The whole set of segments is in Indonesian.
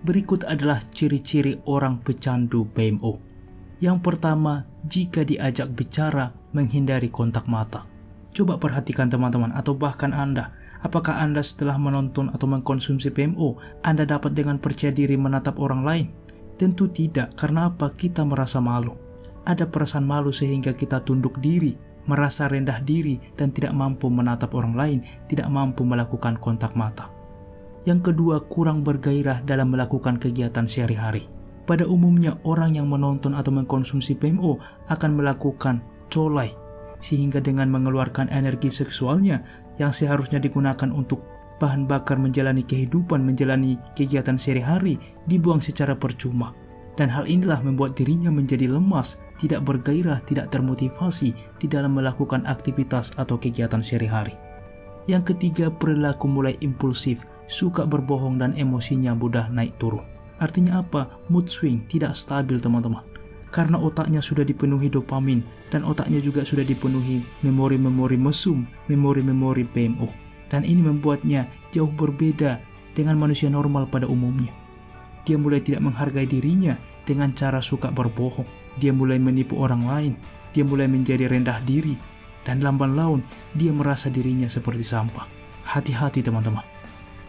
Berikut adalah ciri-ciri orang pecandu PMO. Yang pertama, jika diajak bicara, menghindari kontak mata. Coba perhatikan teman-teman atau bahkan Anda. Apakah Anda setelah menonton atau mengkonsumsi PMO, Anda dapat dengan percaya diri menatap orang lain? Tentu tidak, karena apa? Kita merasa malu. Ada perasaan malu sehingga kita tunduk diri, merasa rendah diri, dan tidak mampu menatap orang lain, tidak mampu melakukan kontak mata. Yang kedua, kurang bergairah dalam melakukan kegiatan sehari-hari. Pada umumnya, orang yang menonton atau mengkonsumsi PMO akan melakukan colai, sehingga dengan mengeluarkan energi seksualnya yang seharusnya digunakan untuk bahan bakar menjalani kehidupan, menjalani kegiatan sehari-hari, dibuang secara percuma. Dan hal inilah membuat dirinya menjadi lemas, tidak bergairah, tidak termotivasi di dalam melakukan aktivitas atau kegiatan sehari-hari. Yang ketiga, perilaku mulai impulsif, suka berbohong dan emosinya mudah naik turun. Artinya apa? Mood swing, tidak stabil teman-teman. Karena otaknya sudah dipenuhi dopamin dan otaknya juga sudah dipenuhi memori-memori mesum, memori-memori PMO. Dan ini membuatnya jauh berbeda dengan manusia normal pada umumnya. Dia mulai tidak menghargai dirinya dengan cara suka berbohong. Dia mulai menipu orang lain. Dia mulai menjadi rendah diri. Dan lamban laun, dia merasa dirinya seperti sampah. Hati-hati teman-teman.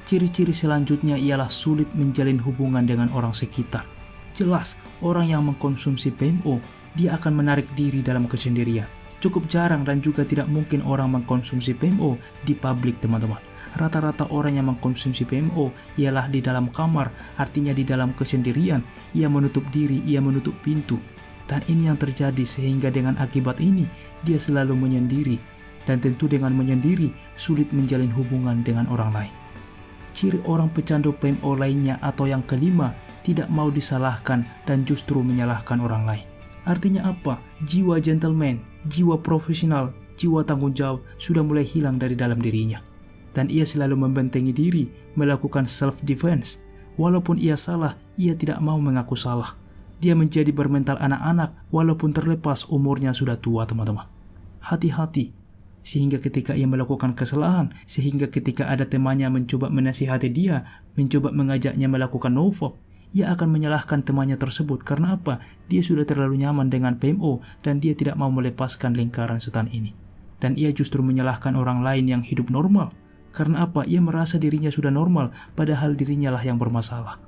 Ciri-ciri selanjutnya ialah sulit menjalin hubungan dengan orang sekitar. Jelas, orang yang mengkonsumsi PMO, dia akan menarik diri dalam kesendirian. Cukup jarang dan juga tidak mungkin orang mengkonsumsi PMO di publik teman-teman. Rata-rata orang yang mengkonsumsi PMO ialah di dalam kamar, artinya di dalam kesendirian, ia menutup diri, ia menutup pintu. Dan ini yang terjadi sehingga dengan akibat ini, dia selalu menyendiri. Dan tentu dengan menyendiri, sulit menjalin hubungan dengan orang lain. Ciri orang pecandu PMO lainnya atau yang kelima, tidak mau disalahkan dan justru menyalahkan orang lain. Artinya apa? Jiwa gentleman, jiwa profesional, jiwa tanggung jawab sudah mulai hilang dari dalam dirinya. Dan ia selalu membentengi diri, melakukan self-defense. Walaupun ia salah, ia tidak mau mengaku salah. Dia menjadi bermental anak-anak, walaupun terlepas umurnya sudah tua teman-teman. Hati-hati, sehingga ketika ia melakukan kesalahan, sehingga ketika ada temannya mencoba menasihati dia, mencoba mengajaknya melakukan nofop, ia akan menyalahkan temannya tersebut. Karena apa? Dia sudah terlalu nyaman dengan PMO dan dia tidak mau melepaskan lingkaran setan ini. Dan ia justru menyalahkan orang lain yang hidup normal. Karena apa? Ia merasa dirinya sudah normal, padahal dirinya lah yang bermasalah.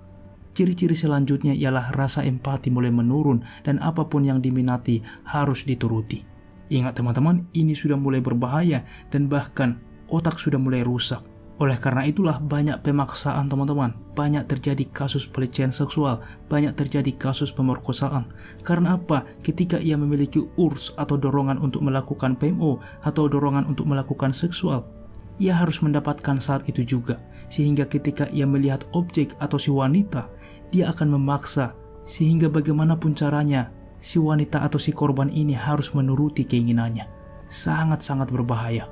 Ciri-ciri selanjutnya ialah rasa empati mulai menurun dan apapun yang diminati harus dituruti. Ingat teman-teman, ini sudah mulai berbahaya dan bahkan otak sudah mulai rusak. Oleh karena itulah banyak pemaksaan teman-teman, banyak terjadi kasus pelecehan seksual, banyak terjadi kasus pemerkosaan. Karena apa? Ketika ia memiliki urs atau dorongan untuk melakukan PMO atau dorongan untuk melakukan seksual, ia harus mendapatkan saat itu juga. Sehingga ketika ia melihat objek atau si wanita, dia akan memaksa. Sehingga bagaimanapun caranya, si wanita atau si korban ini harus menuruti keinginannya. Sangat-sangat berbahaya.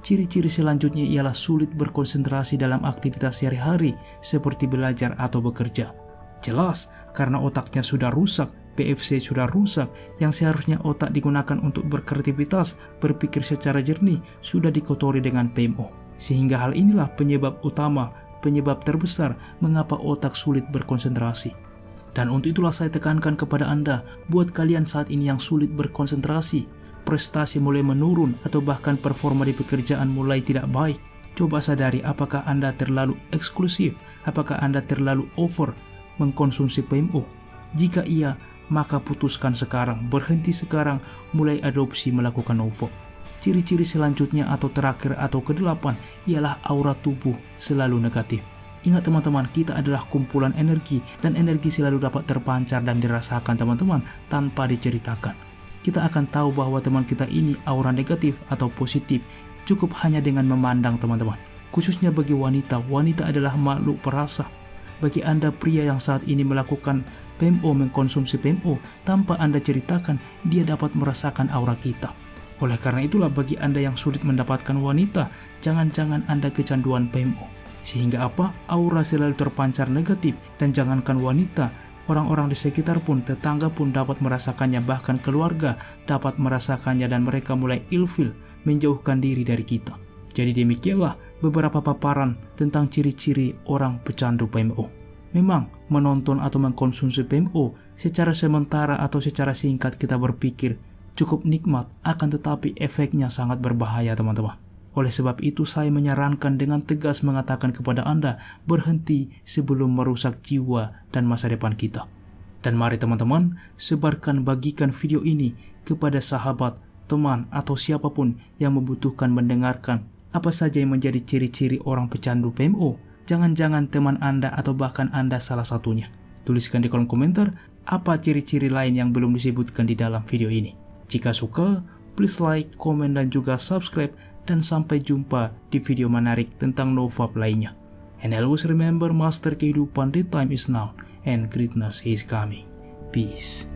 Ciri-ciri selanjutnya ialah sulit berkonsentrasi dalam aktivitas sehari-hari seperti belajar atau bekerja. Jelas, karena otaknya sudah rusak, PFC sudah rusak, yang seharusnya otak digunakan untuk berkreativitas, berpikir secara jernih, sudah dikotori dengan PMO. Sehingga hal inilah penyebab utama, penyebab terbesar mengapa otak sulit berkonsentrasi. Dan untuk itulah saya tekankan kepada Anda, buat kalian saat ini yang sulit berkonsentrasi, prestasi mulai menurun atau bahkan performa di pekerjaan mulai tidak baik, coba sadari apakah Anda terlalu eksklusif, apakah Anda terlalu over mengkonsumsi PMO. Jika iya, maka putuskan sekarang, berhenti sekarang, mulai adopsi melakukan nofop. Ciri-ciri selanjutnya atau terakhir atau kedelapan ialah aura tubuh selalu negatif. Ingat teman-teman, kita adalah kumpulan energi dan energi selalu dapat terpancar dan dirasakan teman-teman tanpa diceritakan. Kita akan tahu bahwa teman kita ini aura negatif atau positif cukup hanya dengan memandang teman-teman. Khususnya bagi wanita, wanita adalah makhluk perasa. Bagi Anda pria yang saat ini melakukan PMO, mengkonsumsi PMO, tanpa Anda ceritakan, dia dapat merasakan aura kita. Oleh karena itulah bagi Anda yang sulit mendapatkan wanita, jangan-jangan Anda kecanduan PMO. Sehingga apa? Aura selalu terpancar negatif, dan jangankan wanita, orang-orang di sekitar pun, tetangga pun dapat merasakannya, bahkan keluarga dapat merasakannya dan mereka mulai ilfil, menjauhkan diri dari kita. Jadi demikianlah beberapa paparan tentang ciri-ciri orang pecandu PMO. Memang menonton atau mengkonsumsi BMO secara sementara atau secara singkat kita berpikir cukup nikmat, akan tetapi efeknya sangat berbahaya teman-teman. Oleh sebab itu saya menyarankan dengan tegas mengatakan kepada Anda berhenti sebelum merusak jiwa dan masa depan kita. Dan mari teman-teman, sebarkan, bagikan video ini kepada sahabat, teman, atau siapapun yang membutuhkan mendengarkan apa saja yang menjadi ciri-ciri orang pecandu BMO. Jangan-jangan teman Anda atau bahkan Anda salah satunya. Tuliskan di kolom komentar apa ciri-ciri lain yang belum disebutkan di dalam video ini. Jika suka, please like, komen, dan juga subscribe. Dan sampai jumpa di video menarik tentang novab lainnya. And always remember, master kehidupan, the time is now and greatness is coming. Peace.